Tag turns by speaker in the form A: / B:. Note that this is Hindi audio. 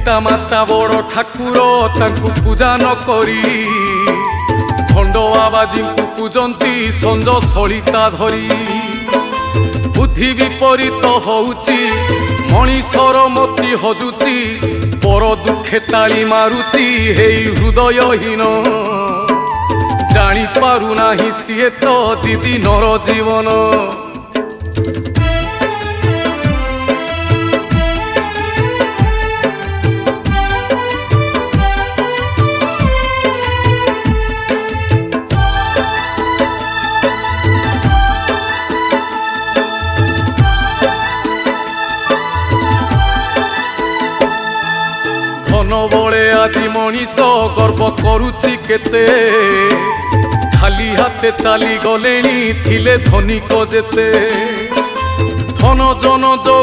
A: पिता माता बड़ ठाकुर तांकु पूजा न करी खंड बाबाजी को पूजंती संज सलिता धरी बुद्धि विपरीत होउची मनीषर मति हजुची पर दुखे ताली मारुची हेई हृदयहीन जानी पारु नाही सिए तो दीदी नर जीवन धन बड़े आज मनीष गर्व करुची केते खाली हाथे चली गले थिले धनिक जेते धन जन जो